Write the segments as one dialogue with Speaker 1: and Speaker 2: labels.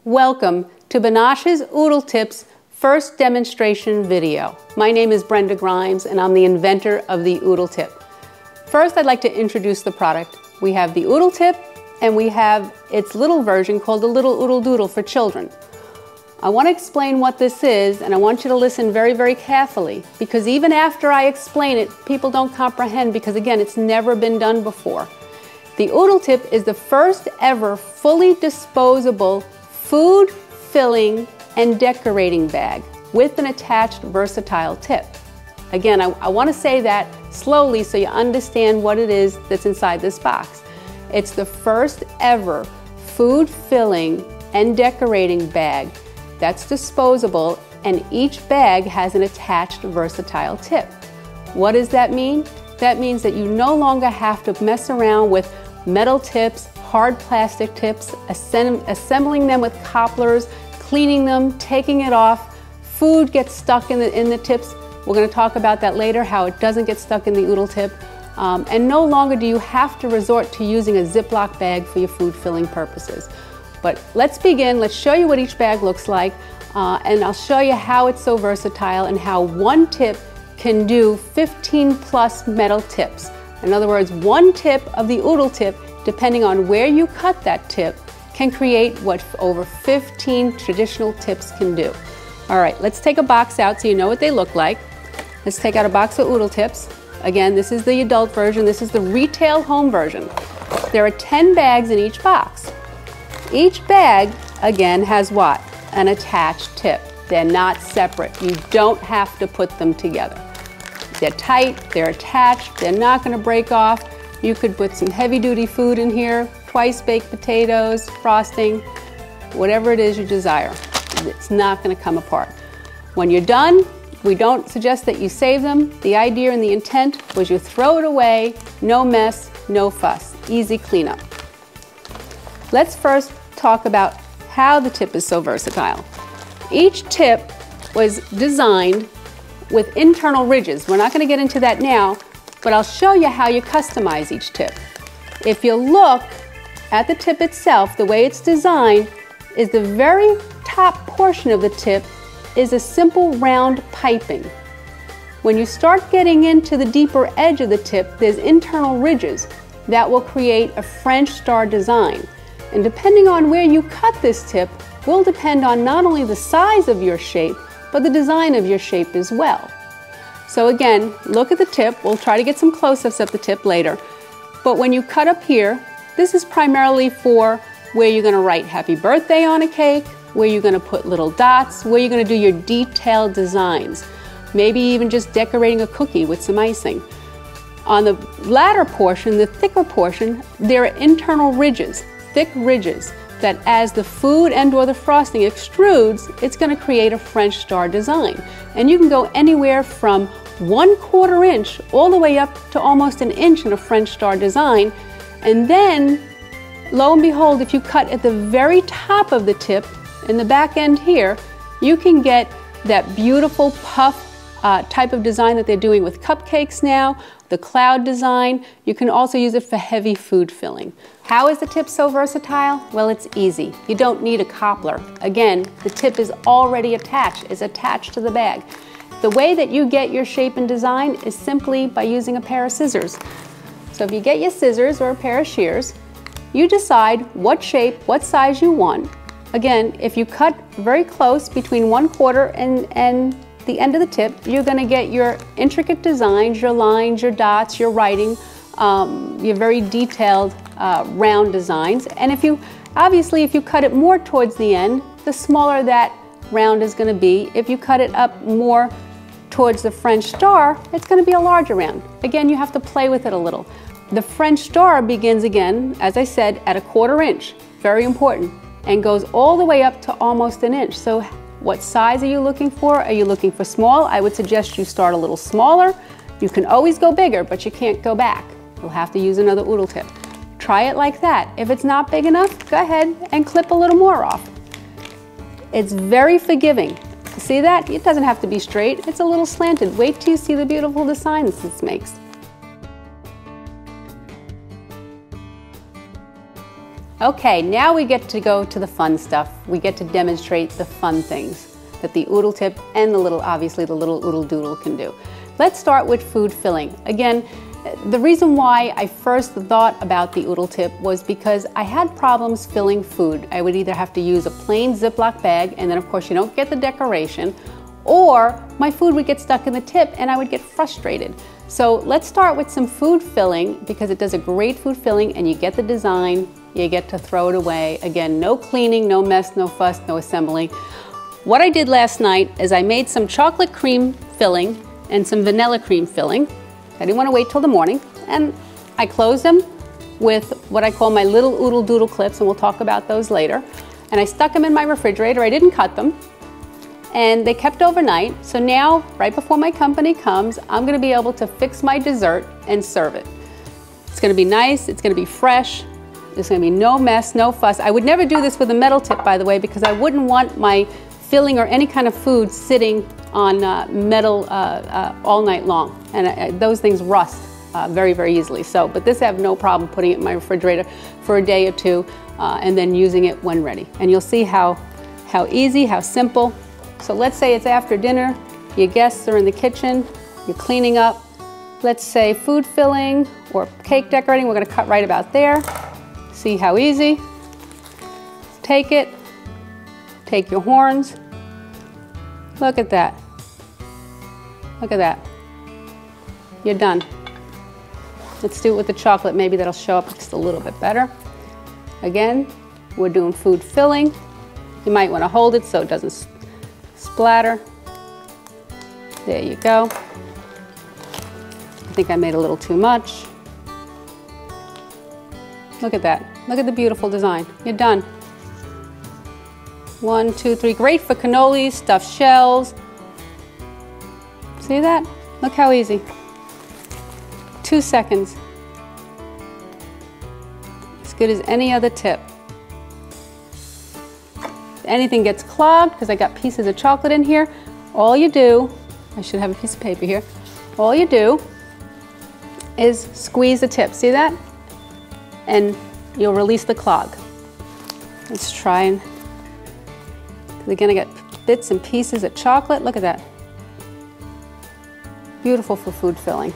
Speaker 1: Welcome to Banash's Oodle Tips first demonstration video. My name is Brenda Grimes and I'm the inventor of the Oodle Tip. First, I'd like to introduce the product. We have the Oodle Tip and we have its little version called the Little Oodle Doodle for children. I want to explain what this is, and I want you to listen very, very carefully, because even after I explain it, people don't comprehend because, again, it's never been done before. The Oodle Tip is the first ever fully disposable food, filling, and decorating bag with an attached versatile tip. Again, I want to say that slowly so you understand what it is that's inside this box. It's the first ever food, filling, and decorating bag that's disposable, and each bag has an attached versatile tip. What does that mean? That means that you no longer have to mess around with metal tips, hard plastic tips, assembling them with copplers, cleaning them, taking it off. Food gets stuck in the tips. We're going to talk about that later, how it doesn't get stuck in the Oodle Tip. And no longer do you have to resort to using a Ziploc bag for your food filling purposes. But let's begin. Let's show you what each bag looks like, and I'll show you how it's so versatile and how one tip can do 15 plus metal tips. In other words, one tip of the Oodle Tip, depending on where you cut that tip, can create what over 15 traditional tips can do. All right, let's take a box out so you know what they look like. Let's take out a box of Oodle Tips. Again, this is the adult version. This is the retail home version. There are 10 bags in each box. Each bag, again, has what? An attached tip. They're not separate. You don't have to put them together. They're tight, they're attached, they're not going to break off. You could put some heavy-duty food in here, twice baked potatoes, frosting, whatever it is you desire. It's not going to come apart. When you're done, we don't suggest that you save them. The idea and the intent was you throw it away, no mess, no fuss, easy cleanup. Let's first talk about how the tip is so versatile. Each tip was designed with internal ridges. We're not going to get into that now, but I'll show you how you customize each tip. If you look at the tip itself, the way it's designed is the very top portion of the tip is a simple round piping. When you start getting into the deeper edge of the tip, there's internal ridges that will create a French star design. And depending on where you cut this tip will depend on not only the size of your shape, but the design of your shape as well. So again, look at the tip. We'll try to get some close-ups of the tip later. But when you cut up here, this is primarily for where you're going to write happy birthday on a cake, where you're going to put little dots, where you're going to do your detailed designs, maybe even just decorating a cookie with some icing. On the latter portion, the thicker portion, there are internal ridges, thick ridges, that as the food and or the frosting extrudes, it's going to create a French star design. And you can go anywhere from 1/4 inch all the way up to almost an inch in a French star design. And then, lo and behold, if you cut at the very top of the tip, in the back end here, you can get that beautiful puff type of design that they're doing with cupcakes now, the cloud design. You can also use it for heavy food filling. How is the tip so versatile? Well, it's easy. You don't need a cobbler. Again, the tip is already attached, it's attached to the bag. The way that you get your shape and design is simply by using a pair of scissors. So if you get your scissors or a pair of shears, you decide what shape, what size you want. Again, if you cut very close between 1/4 and the end of the tip, you're going to get your intricate designs, your lines, your dots, your writing, your very detailed round designs. And obviously if you cut it more towards the end, the smaller that round is going to be. If you cut it up more towards the French star, it's going to be a larger round. Again, you have to play with it a little. The French star begins again, as I said, at 1/4 inch, very important, and goes all the way up to almost an inch. So what size are you looking for? Are you looking for small? I would suggest you start a little smaller. You can always go bigger, but you can't go back. You'll have to use another Oodle Tip. Try it like that. If it's not big enough, go ahead and clip a little more off. It's very forgiving. See that? It doesn't have to be straight. It's a little slanted. Wait till you see the beautiful designs this makes. Okay, now we get to go to the fun stuff. We get to demonstrate the fun things that the Oodle tip and obviously the little Oodle Doodle can do. Let's start with food filling. Again, the reason why I first thought about the Oodle tip was because I had problems filling food. I would either have to use a plain Ziploc bag, and then of course you don't get the decoration, or my food would get stuck in the tip and I would get frustrated. So let's start with some food filling, because it does a great food filling and you get the design, you get to throw it away. Again, no cleaning, no mess, no fuss, no assembling. What I did last night is I made some chocolate cream filling and some vanilla cream filling. I didn't want to wait till the morning, and I closed them with what I call my little Oodle Doodle clips, and we'll talk about those later. And I stuck them in my refrigerator. I didn't cut them, and they kept overnight. So now, right before my company comes, I'm going to be able to fix my dessert and serve it. It's going to be nice, it's going to be fresh, there's going to be no mess, no fuss. I would never do this with a metal tip, by the way, because I wouldn't want my filling or any kind of food sitting on metal all night long, and those things rust very, very easily. So, but this I have no problem putting it in my refrigerator for a day or two and then using it when ready. And you'll see how easy, how simple. So let's say it's after dinner, your guests are in the kitchen, you're cleaning up, let's say food filling or cake decorating. We're going to cut right about there. See how easy? Take it, take your horns. Look at that. Look at that. You're done. Let's do it with the chocolate. Maybe that'll show up just a little bit better. Again, we're doing food filling. You might want to hold it so it doesn't splatter. There you go. I think I made a little too much. Look at that. Look at the beautiful design. You're done. 1, 2, 3. Great for cannolis, stuffed shells. See that? Look how easy. 2 seconds. As good as any other tip. If anything gets clogged, because I got pieces of chocolate in here, all you do, I should have a piece of paper here, all you do is squeeze the tip. See that? And you'll release the clog. Let's try and, again, I got bits and pieces of chocolate. Look at that. Beautiful for food filling.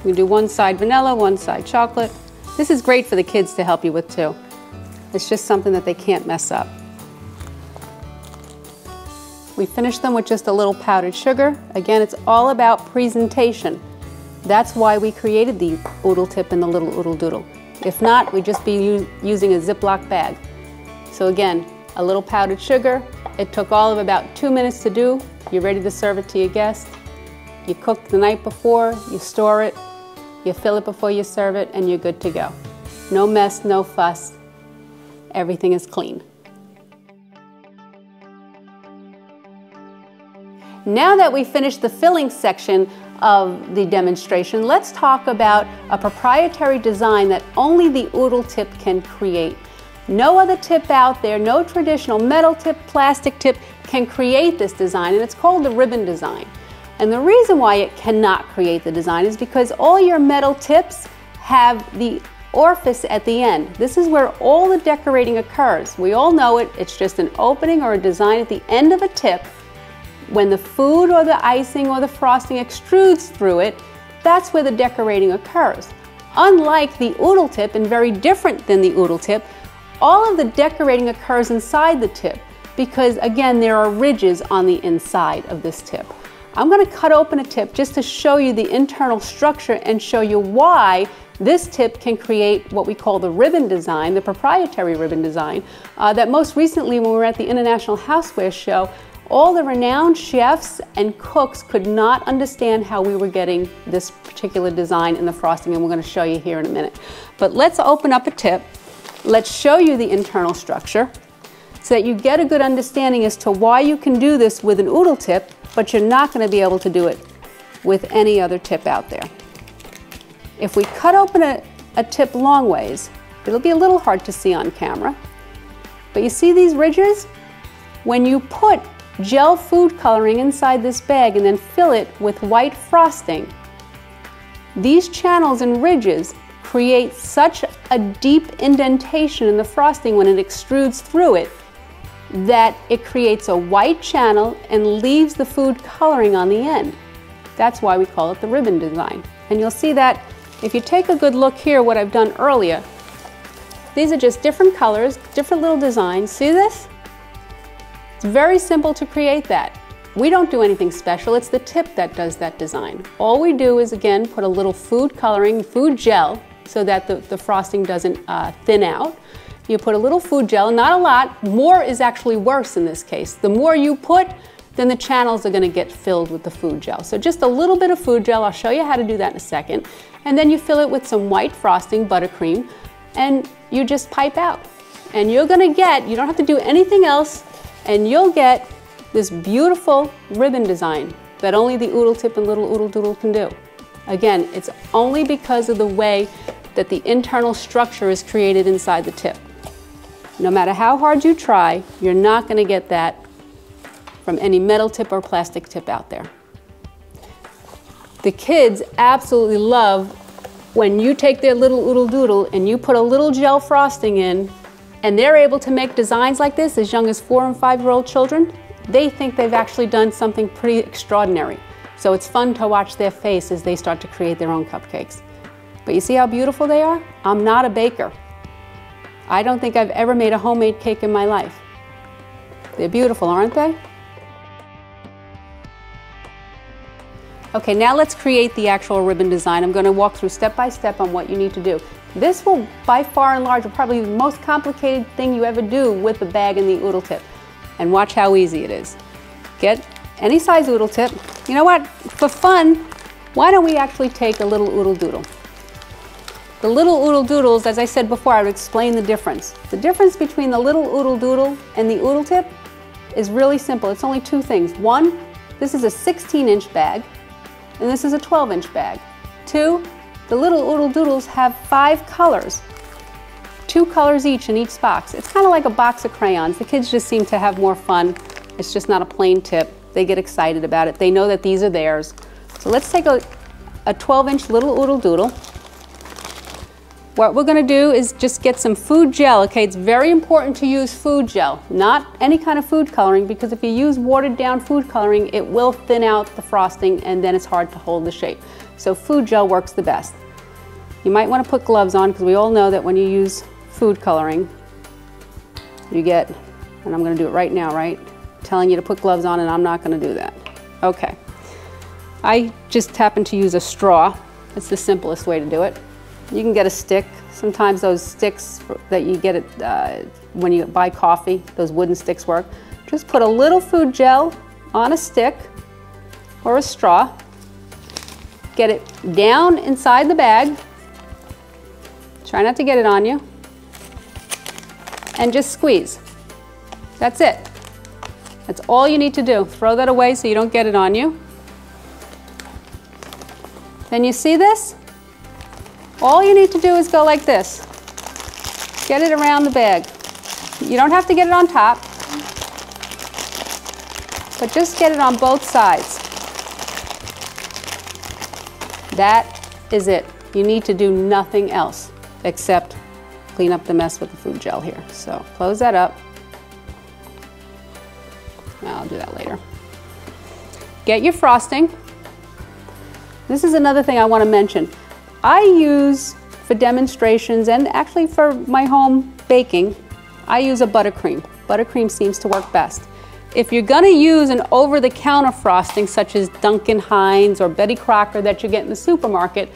Speaker 1: You do one side vanilla, one side chocolate. This is great for the kids to help you with too. It's just something that they can't mess up. We finish them with just a little powdered sugar. Again, it's all about presentation. That's why we created the Oodle tip and the little Oodle Doodle. If not, we'd just be using a Ziploc bag. So again, a little powdered sugar. It took all of about 2 minutes to do. You're ready to serve it to your guests. You cook the night before, you store it, you fill it before you serve it, and you're good to go. No mess, no fuss. Everything is clean. Now that we finished the filling section of the demonstration, let's talk about a proprietary design that only the Oodle tip can create. No other tip out there, no traditional metal tip, plastic tip can create this design, and it's called the ribbon design. And the reason why it cannot create the design is because all your metal tips have the orifice at the end. This is where all the decorating occurs. We all know it. It's just an opening or a design at the end of a tip. When the food or the icing or the frosting extrudes through it, that's where the decorating occurs. Unlike the Oodle tip, and very different than the Oodle tip, all of the decorating occurs inside the tip because, again, there are ridges on the inside of this tip. I'm going to cut open a tip just to show you the internal structure and show you why this tip can create what we call the ribbon design, the proprietary ribbon design, that most recently when we were at the International Houseware Show, all the renowned chefs and cooks could not understand how we were getting this particular design in the frosting, and we're going to show you here in a minute. But let's open up a tip. Let's show you the internal structure so that you get a good understanding as to why you can do this with an Oodle tip, but you're not going to be able to do it with any other tip out there. If we cut open a tip long ways, it'll be a little hard to see on camera, but you see these ridges? When you put gel food coloring inside this bag and then fill it with white frosting, these channels and ridges create such a deep indentation in the frosting when it extrudes through it that it creates a white channel and leaves the food coloring on the end. That's why we call it the ribbon design. And you'll see that if you take a good look here, what I've done earlier, these are just different colors, different little designs. See this? It's very simple to create that. We don't do anything special, it's the tip that does that design. All we do is, again, put a little food coloring, food gel, so that the frosting doesn't thin out. You put a little food gel, not a lot. More is actually worse in this case. The more you put, then the channels are gonna get filled with the food gel. So just a little bit of food gel, I'll show you how to do that in a second. And then you fill it with some white frosting, buttercream, and you just pipe out. And you're gonna get, you don't have to do anything else, and you'll get this beautiful ribbon design that only the Oodle Tip and Little Oodle Doodle can do. Again, it's only because of the way that the internal structure is created inside the tip. No matter how hard you try, you're not going to get that from any metal tip or plastic tip out there. The kids absolutely love when you take their little Oodle Doodle and you put a little gel frosting in, and they're able to make designs like this as young as 4- and 5-year-old children. They think they've actually done something pretty extraordinary. So it's fun to watch their face as they start to create their own cupcakes. But you see how beautiful they are? I'm not a baker. I don't think I've ever made a homemade cake in my life. They're beautiful, aren't they? Okay, now let's create the actual ribbon design. I'm going to walk through step by step on what you need to do. This will, by far and large, probably be the most complicated thing you ever do with the bag and the Oodle Tip. And watch how easy it is. Get any size Oodle Tip. You know what? For fun, why don't we actually take a little Oodle Doodle? The little Oodle Doodles, as I said before, I would explain the difference. The difference between the little Oodle Doodle and the Oodle Tip is really simple. It's only two things. One, this is a 16-inch bag, and this is a 12-inch bag. Two, the little Oodle Doodles have 5 colors. 2 colors each in each box. It's kind of like a box of crayons. The kids just seem to have more fun. It's just not a plain tip. They get excited about it. They know that these are theirs. So let's take a 12-inch little Oodle Doodle. What we're going to do is just get some food gel. Okay, it's very important to use food gel, not any kind of food coloring, because if you use watered down food coloring, it will thin out the frosting and then it's hard to hold the shape. So food gel works the best. You might want to put gloves on, because we all know that when you use food coloring, you get, and I'm going to do it right now, right? Telling you to put gloves on, and I'm not going to do that. Okay. I just happen to use a straw. It's the simplest way to do it. You can get a stick. Sometimes those sticks that you get when you buy coffee, those wooden sticks work. Just put a little food gel on a stick or a straw. Get it down inside the bag. Try not to get it on you. And just squeeze. That's it. That's all you need to do. Throw that away so you don't get it on you. Then you see this? All you need to do is go like this. Get it around the bag. You don't have to get it on top, but just get it on both sides. That is it. You need to do nothing else except clean up the mess with the food gel here. So close that up. I'll do that later. Get your frosting. This is another thing I want to mention. I use, for demonstrations and actually for my home baking, I use a buttercream. Buttercream seems to work best. If you're going to use an over-the-counter frosting such as Duncan Hines or Betty Crocker that you get in the supermarket,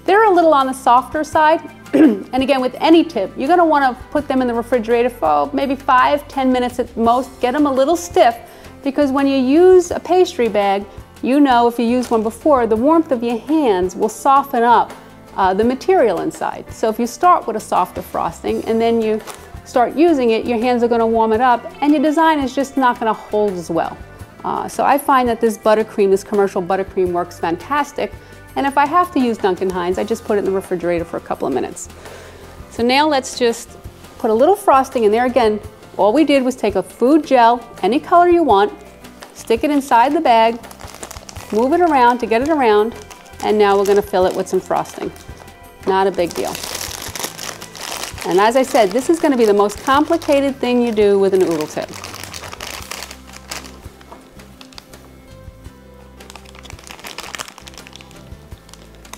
Speaker 1: they're a little on the softer side. And again, with any tip, you're going to want to put them in the refrigerator for maybe 5–10 minutes at most. Get them a little stiff, because when you use a pastry bag, you know, if you used one before, the warmth of your hands will soften up the material inside. So if you start with a softer frosting and then you start using it, your hands are going to warm it up and your design is just not going to hold as well. So I find that this buttercream, this commercial buttercream, works fantastic. And if I have to use Duncan Hines, I just put it in the refrigerator for a couple of minutes. So now let's just put a little frosting in there. Again, all we did was take a food gel, any color you want, stick it inside the bag, move it around to get it around, and now we're going to fill it with some frosting. Not a big deal. And as I said, this is going to be the most complicated thing you do with an oodle tip.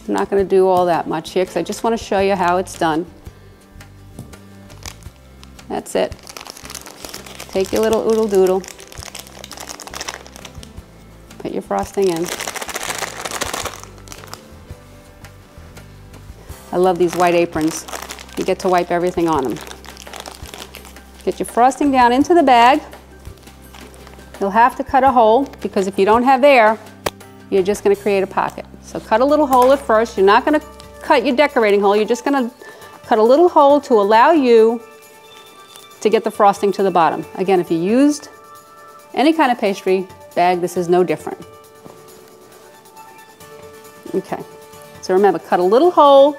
Speaker 1: I'm not going to do all that much here because I just want to show you how it's done. That's it. Take your little oodle doodle, put your frosting in. I love these white aprons. You get to wipe everything on them. Get your frosting down into the bag. You'll have to cut a hole because if you don't have air, you're just going to create a pocket. So cut a little hole at first. You're not going to cut your decorating hole. You're just going to cut a little hole to allow you to get the frosting to the bottom. Again, if you used any kind of pastry bag, this is no different. Okay, so remember, cut a little hole,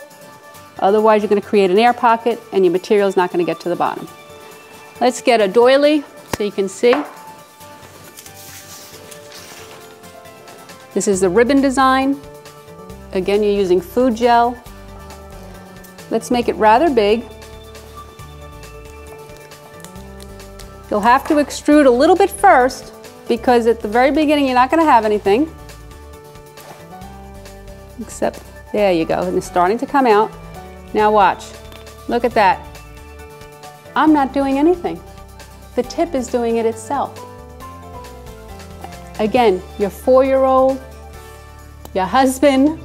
Speaker 1: otherwise you're going to create an air pocket and your material is not going to get to the bottom. Let's get a doily so you can see. This is the ribbon design. Again, you're using food gel. Let's make it rather big. You'll have to extrude a little bit first because at the very beginning you're not going to have anything. Except, there you go, and it's starting to come out. Now watch, look at that. I'm not doing anything. The tip is doing it itself. Again, your 4-year-old, your husband,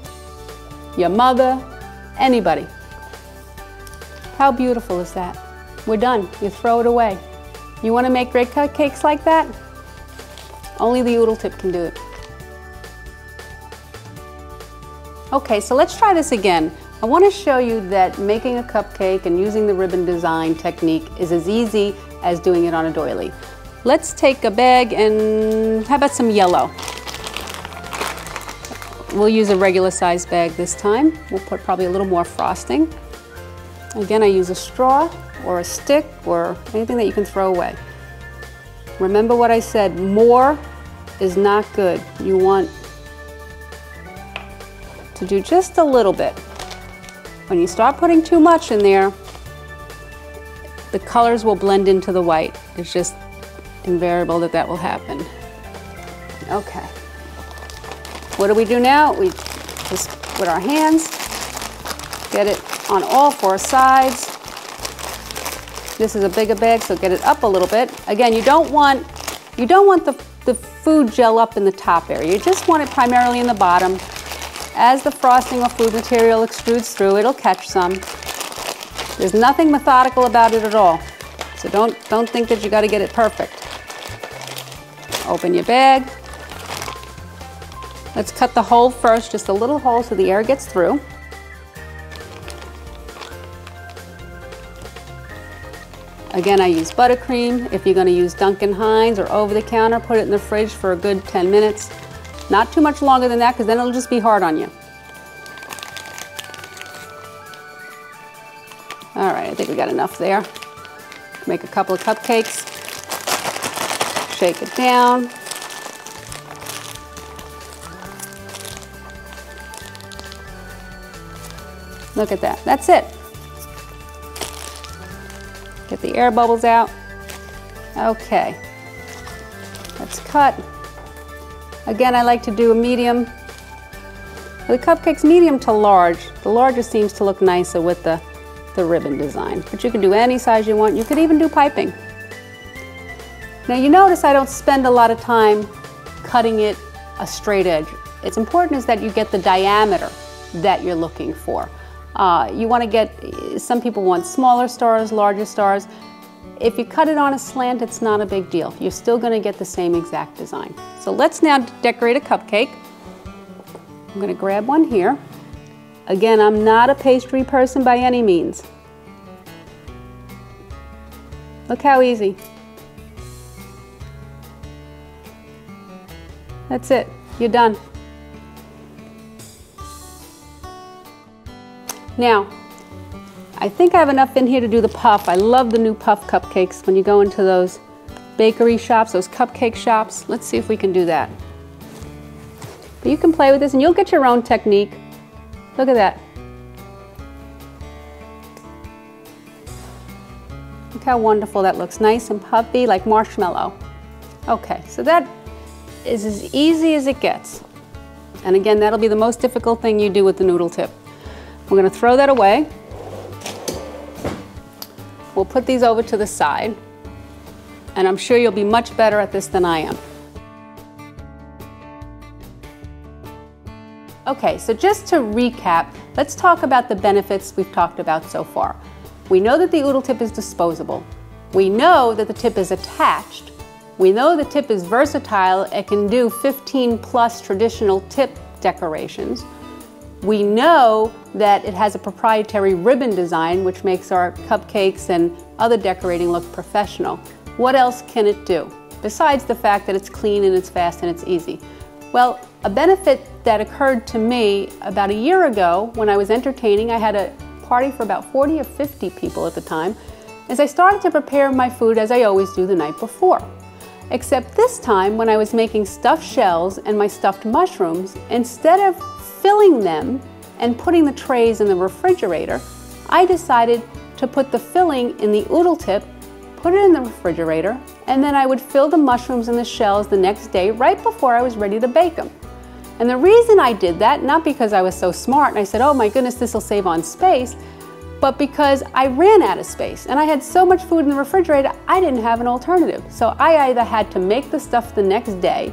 Speaker 1: your mother, anybody. How beautiful is that? We're done, you throw it away. You want to make great cupcakes like that? Only the oodle tip can do it. Okay, so let's try this again. I want to show you that making a cupcake and using the ribbon design technique is as easy as doing it on a doily. Let's take a bag and how about some yellow? We'll use a regular size bag this time. We'll put probably a little more frosting. Again, I use a straw or a stick or anything that you can throw away. Remember what I said, more is not good. You want to do just a little bit. When you start putting too much in there, the colors will blend into the white. It's just invariable that that will happen. Okay. What do we do now? We just, with our hands, get it on all 4 sides. This is a bigger bag, so get it up a little bit. Again, you don't want the food gel up in the top area. You just want it primarily in the bottom. As the frosting or food material extrudes through, it'll catch some. There's nothing methodical about it at all. So don't think that you got to get it perfect. Open your bag. Let's cut the hole first, just a little hole so the air gets through. Again, I use buttercream. If you're going to use Duncan Hines or over the counter, put it in the fridge for a good 10 minutes. Not too much longer than that because then it'll just be hard on you. All right, I think we got enough there. Make a couple of cupcakes. Shake it down. Look at that. That's it. Get the air bubbles out. Okay. Let's cut. Again, I like to do a medium. The cupcake's medium to large. The larger seems to look nicer with the ribbon design. But you can do any size you want. You could even do piping. Now you notice I don't spend a lot of time cutting it a straight edge. It's important is that you get the diameter that you're looking for. You want to get, some people want smaller stars, larger stars. If you cut it on a slant, it's not a big deal. You're still going to get the same exact design. So let's now decorate a cupcake. I'm going to grab one here. Again, I'm not a pastry person by any means. Look how easy. That's it. You're done. Now, I think I have enough in here to do the puff. I love the new puff cupcakes when you go into those bakery shops, those cupcake shops. Let's see if we can do that. But you can play with this and you'll get your own technique. Look at that. Look how wonderful that looks, nice and puffy like marshmallow. Okay, so that is as easy as it gets. And again, that'll be the most difficult thing you do with the noodle tip. We're gonna throw that away. We'll put these over to the side, and I'm sure you'll be much better at this than I am. Okay, so just to recap, let's talk about the benefits we've talked about so far. We know that the Oodle tip is disposable. We know that the tip is attached. We know the tip is versatile. It can do 15+ traditional tip decorations. We know that it has a proprietary ribbon design, which makes our cupcakes and other decorating look professional. What else can it do, besides the fact that it's clean and it's fast and it's easy? Well, a benefit that occurred to me about a year ago when I was entertaining, I had a party for about 40 or 50 people at the time, is I started to prepare my food as I always do the night before. Except this time, when I was making stuffed shells and my stuffed mushrooms, instead of filling them and putting the trays in the refrigerator, I decided to put the filling in the Oodle tip, put it in the refrigerator, and then I would fill the mushrooms and the shells the next day right before I was ready to bake them. And the reason I did that, not because I was so smart and I said, oh my goodness, this will save on space, but because I ran out of space and I had so much food in the refrigerator, I didn't have an alternative. So I either had to make the stuff the next day,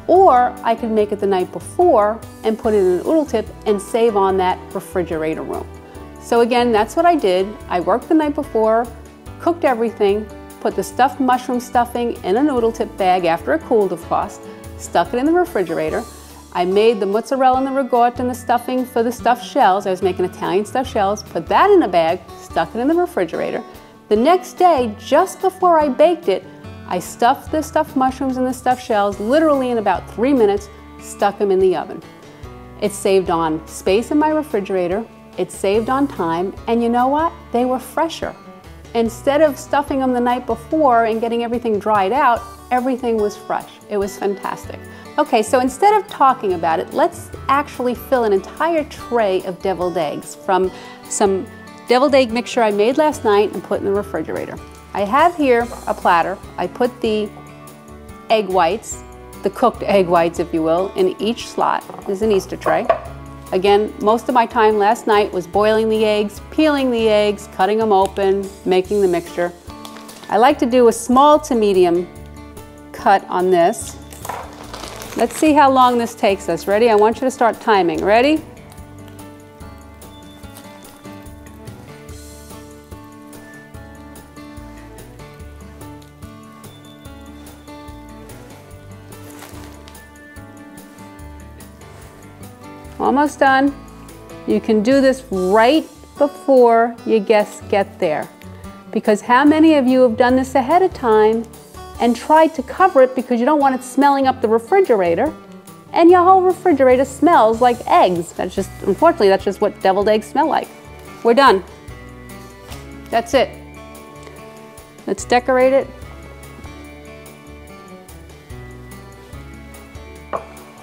Speaker 1: or I could make it the night before and put it in an Oodle tip and save on that refrigerator room. So again, that's what I did. I worked the night before, cooked everything, put the stuffed mushroom stuffing in a Oodle tip bag after it cooled, of course, stuck it in the refrigerator. I made the mozzarella and the ricotta and the stuffing for the stuffed shells. I was making Italian stuffed shells, put that in a bag, stuck it in the refrigerator. The next day, just before I baked it, I stuffed the stuffed mushrooms and the stuffed shells literally in about 3 minutes, stuck them in the oven. It saved on space in my refrigerator, it saved on time, and you know what? They were fresher. Instead of stuffing them the night before and getting everything dried out, everything was fresh. It was fantastic. Okay, so instead of talking about it, let's actually fill an entire tray of deviled eggs from some deviled egg mixture I made last night and put in the refrigerator. I have here a platter. I put the egg whites, the cooked egg whites, if you will, in each slot. This is an Easter tray. Again, most of my time last night was boiling the eggs, peeling the eggs, cutting them open, making the mixture. I like to do a small to medium cut on this. Let's see how long this takes us. Ready? I want you to start timing. Ready? Almost done. You can do this right before your guests get there. Because how many of you have done this ahead of time and tried to cover it because you don't want it smelling up the refrigerator, and your whole refrigerator smells like eggs? That's just, unfortunately, that's just what deviled eggs smell like. We're done. That's it. Let's decorate it.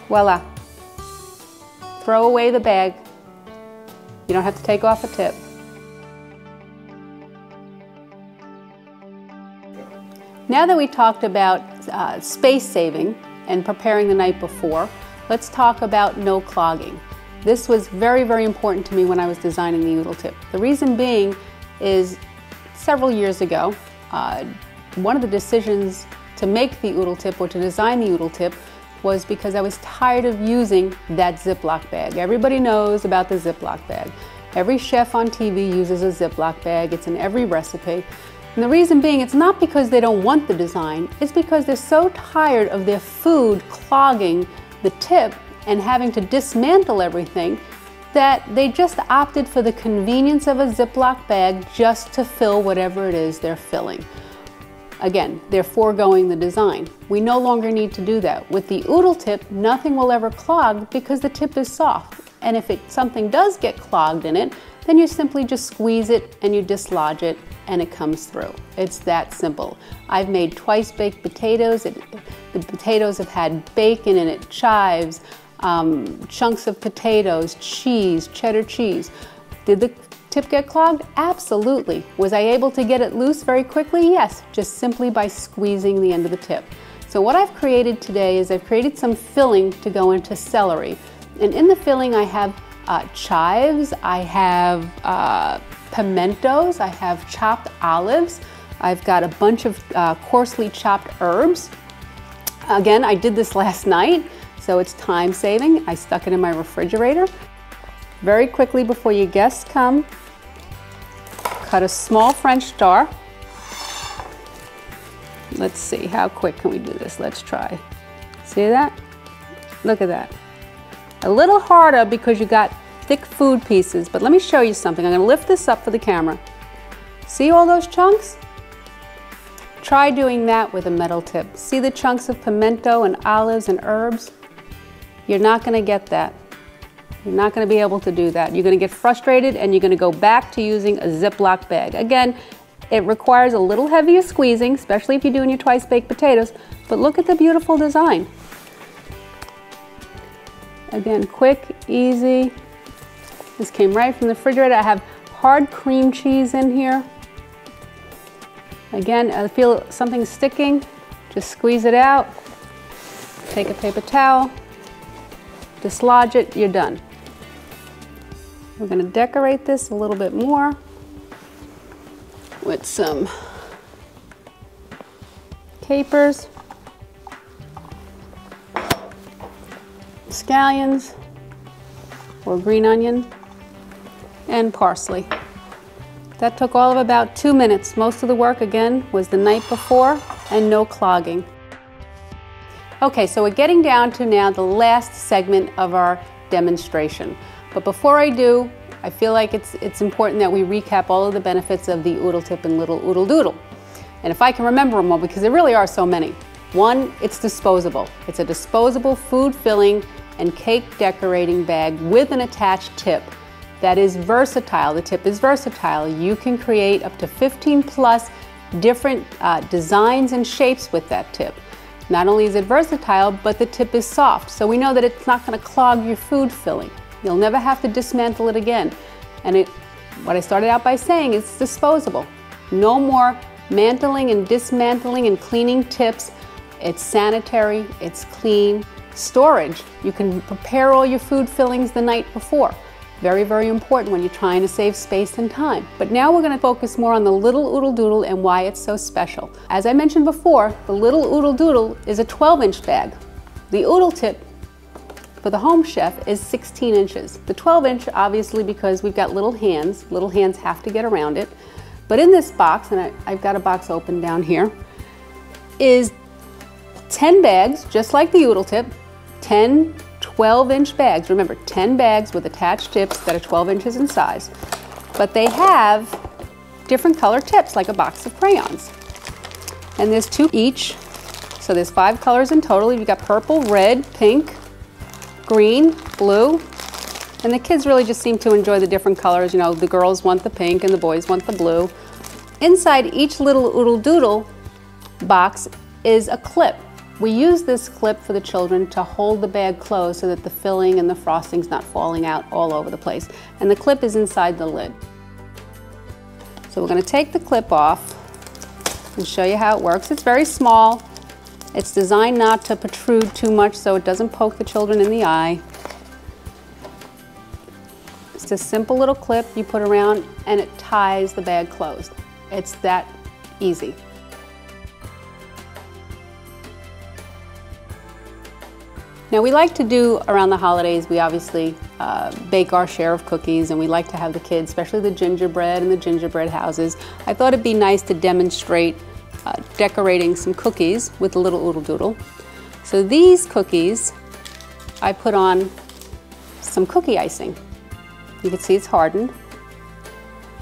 Speaker 1: Voila. Throw away the bag. You don't have to take off a tip. Now that we talked about space saving and preparing the night before, let's talk about no clogging. This was very, very important to me when I was designing the Oodle tip. The reason being is several years ago, one of the decisions to make the Oodle tip or to design the Oodle tip was because I was tired of using that Ziploc bag. Everybody knows about the Ziploc bag. Every chef on TV uses a Ziploc bag. It's in every recipe. And the reason being, it's not because they don't want the design, it's because they're so tired of their food clogging the tip and having to dismantle everything that they just opted for the convenience of a Ziploc bag just to fill whatever it is they're filling. Again, they're foregoing the design. We no longer need to do that. With the Oodle tip, nothing will ever clog because the tip is soft. And if something does get clogged in it, then you simply just squeeze it and you dislodge it and it comes through. It's that simple. I've made twice baked potatoes. The potatoes have had bacon in it, chives, chunks of potatoes, cheese, cheddar cheese. Did the tip get clogged? Absolutely. Was I able to get it loose very quickly? Yes, just simply by squeezing the end of the tip. So what I've created today is I've created some filling to go into celery. And in the filling I have chives, I have pimentos, I have chopped olives, I've got a bunch of coarsely chopped herbs. Again, I did this last night, so it's time saving. I stuck it in my refrigerator. Very quickly before your guests come, cut a small French star. Let's see, how quick can we do this? Let's try. See that? Look at that. A little harder because you got thick food pieces, but let me show you something. I'm going to lift this up for the camera. See all those chunks? Try doing that with a metal tip. See the chunks of pimento and olives and herbs? You're not going to get that. You're not going to be able to do that. You're going to get frustrated and you're going to go back to using a Ziploc bag. Again, it requires a little heavier squeezing, especially if you're doing your twice baked potatoes, but look at the beautiful design. Again, quick, easy. This came right from the refrigerator. I have hard cream cheese in here. Again, I feel something sticking, just squeeze it out. Take a paper towel, dislodge it, you're done. We're going to decorate this a little bit more with some capers, scallions or green onion, and parsley. That took all of about 2 minutes. Most of the work, again, was the night before and no clogging. Okay, so we're getting down to now the last segment of our demonstration. But before I do, I feel like it's important that we recap all of the benefits of the Oodle Tip and Little Oodle Doodle. And if I can remember them all, because there really are so many. One, it's disposable. It's a disposable food filling and cake decorating bag with an attached tip that is versatile. The tip is versatile. You can create up to 15 plus different designs and shapes with that tip. Not only is it versatile, but the tip is soft. So we know that it's not going to clog your food filling. You'll never have to dismantle it again. And what I started out by saying is it's disposable. No more mantling and dismantling and cleaning tips. It's sanitary, it's clean. Storage. You can prepare all your food fillings the night before. Very, very important when you're trying to save space and time. But now we're going to focus more on the Little Oodle Doodle and why it's so special. As I mentioned before, the Little Oodle Doodle is a 12-inch bag. The Oodle Tip for the home chef is 16 inches. The 12-inch, obviously, because we've got little hands have to get around it. But in this box, and I've got a box open down here, is 10 bags, just like the Oodle Tip, 10 12-inch bags. Remember, 10 bags with attached tips that are 12 inches in size. But they have different color tips, like a box of crayons. And there's 2 each, so there's 5 colors in total. You've got purple, red, pink, green, blue. And the kids really just seem to enjoy the different colors. You know, the girls want the pink and the boys want the blue. Inside each Little Oodle Doodle box is a clip. We use this clip for the children to hold the bag closed so that the filling and the frosting's not falling out all over the place. And the clip is inside the lid. So we're going to take the clip off and show you how it works. It's very small. It's designed not to protrude too much so it doesn't poke the children in the eye. It's a simple little clip you put around and it ties the bag closed. It's that easy. Now we like to do around the holidays, we obviously bake our share of cookies and we like to have the kids, especially the gingerbread and the gingerbread houses. I thought it'd be nice to demonstrate decorating some cookies with the Little Oodle Doodle. So these cookies, I put on some cookie icing. You can see it's hardened.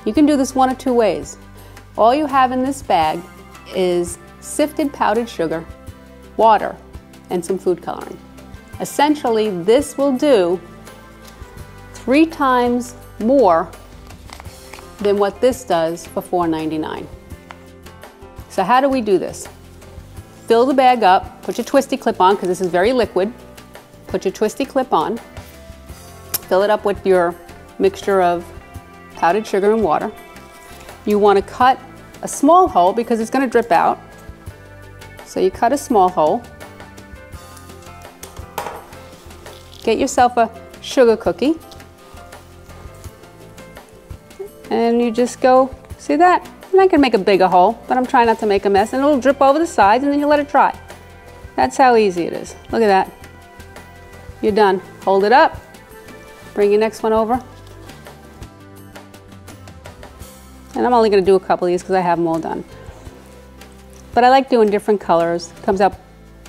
Speaker 1: You can do this one of 2 ways. All you have in this bag is sifted powdered sugar, water, and some food coloring. Essentially, this will do 3 times more than what this does for $4.99. So how do we do this? Fill the bag up, put your twisty clip on because this is very liquid. Put your twisty clip on. Fill it up with your mixture of powdered sugar and water. You want to cut a small hole because it's going to drip out. So you cut a small hole. Get yourself a sugar cookie. And you just go, see that? And I can make a bigger hole, but I'm trying not to make a mess. And it'll drip over the sides and then you let it dry. That's how easy it is. Look at that. You're done. Hold it up. Bring your next one over. And I'm only going to do a couple of these because I have them all done. But I like doing different colors. It comes up,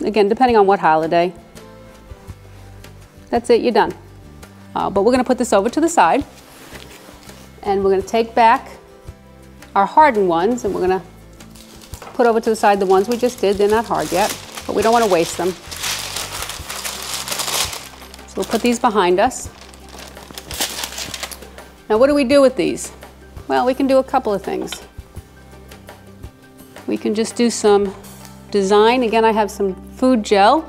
Speaker 1: again, depending on what holiday. That's it, you're done. But we're going to put this over to the side. And we're going to take back our hardened ones and we're going to put over to the side the ones we just did. They're not hard yet, but we don't want to waste them. So we'll put these behind us. Now what do we do with these? Well, we can do a couple of things. We can just do some design. Again, I have some food gel,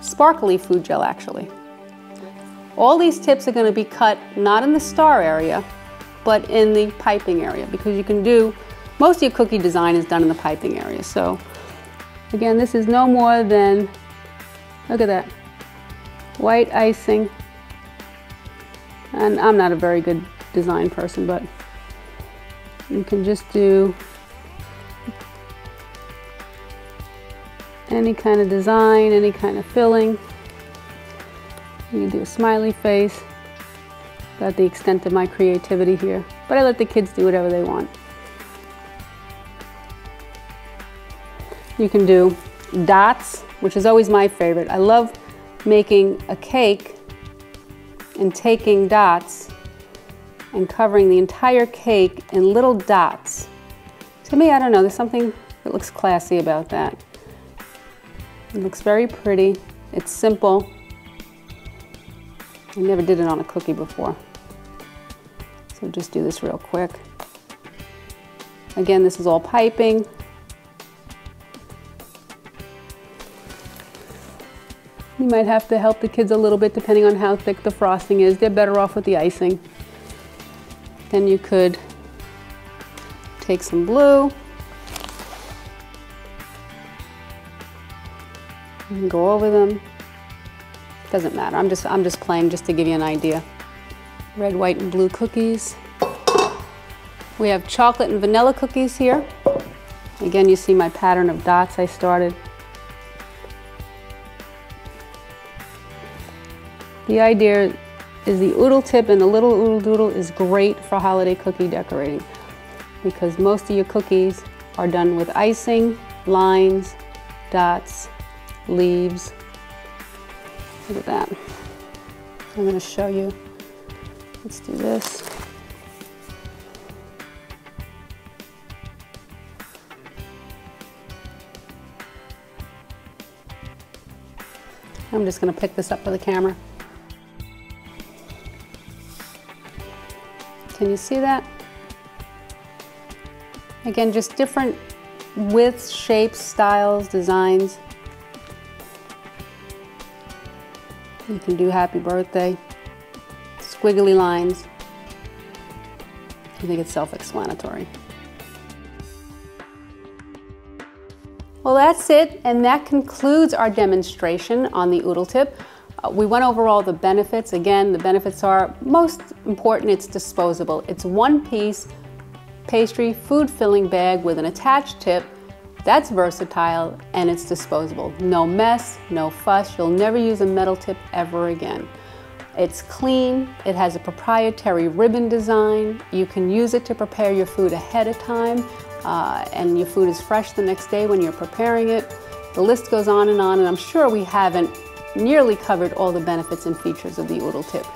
Speaker 1: sparkly food gel actually. All these tips are going to be cut not in the star area, but in the piping area, because you can do, most of your cookie design is done in the piping area. So again, this is no more than, look at that, white icing. And I'm not a very good design person, but you can just do any kind of design, any kind of filling. You can do a smiley face. About the extent of my creativity here, but I let the kids do whatever they want. You can do dots, which is always my favorite. I love making a cake and taking dots and covering the entire cake in little dots. To me, I don't know, there's something that looks classy about that. It looks very pretty. It's simple. I never did it on a cookie before. So just do this real quick. Again, this is all piping. You might have to help the kids a little bit depending on how thick the frosting is. They're better off with the icing. Then you could take some blue and go over them. Doesn't matter. I'm just playing just to give you an idea. Red, white, and blue cookies. We have chocolate and vanilla cookies here. Again, you see my pattern of dots I started. The idea is the Oodle tip and the little Oodle Doodle is great for holiday cookie decorating because most of your cookies are done with icing, lines, dots, leaves. Look at that. I'm going to show you. Let's do this. I'm just going to pick this up for the camera. Can you see that? Again, just different widths, shapes, styles, designs. You can do happy birthday, squiggly lines. I think it's self-explanatory. Well, that's it, and that concludes our demonstration on the Oodle tip. We went over all the benefits. Again, the benefits are, most important, it's disposable. It's one piece pastry food filling bag with an attached tip. That's versatile and it's disposable. No mess, no fuss. You'll never use a metal tip ever again. It's clean. It has a proprietary ribbon design. You can use it to prepare your food ahead of time, and your food is fresh the next day when you're preparing it. The list goes on, and I'm sure we haven't nearly covered all the benefits and features of the Oodle tip.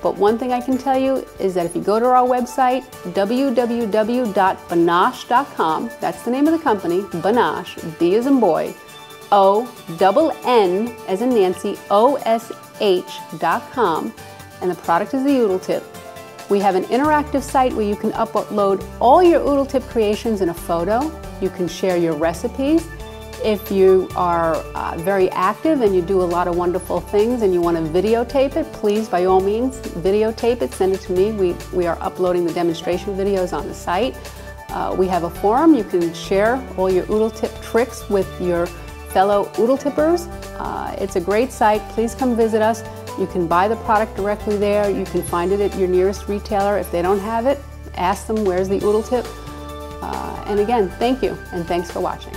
Speaker 1: But one thing I can tell you is that if you go to our website, www.banosh.com, that's the name of the company, Banosh, B as in boy, O-double-N as in Nancy, O-S-H.com, and the product is the Oodle tip. We have an interactive site where you can upload all your Oodle tip creations in a photo. You can share your recipes. If you are very active and you do a lot of wonderful things and you want to videotape it, please, by all means, videotape it, send it to me. We are uploading the demonstration videos on the site. We have a forum. You can share all your Oodle tip tricks with your fellow Oodle tippers. It's a great site. Please come visit us. You can buy the product directly there. You can find it at your nearest retailer. If they don't have it, ask them, where's the Oodle tip? And again, thank you, and thanks for watching.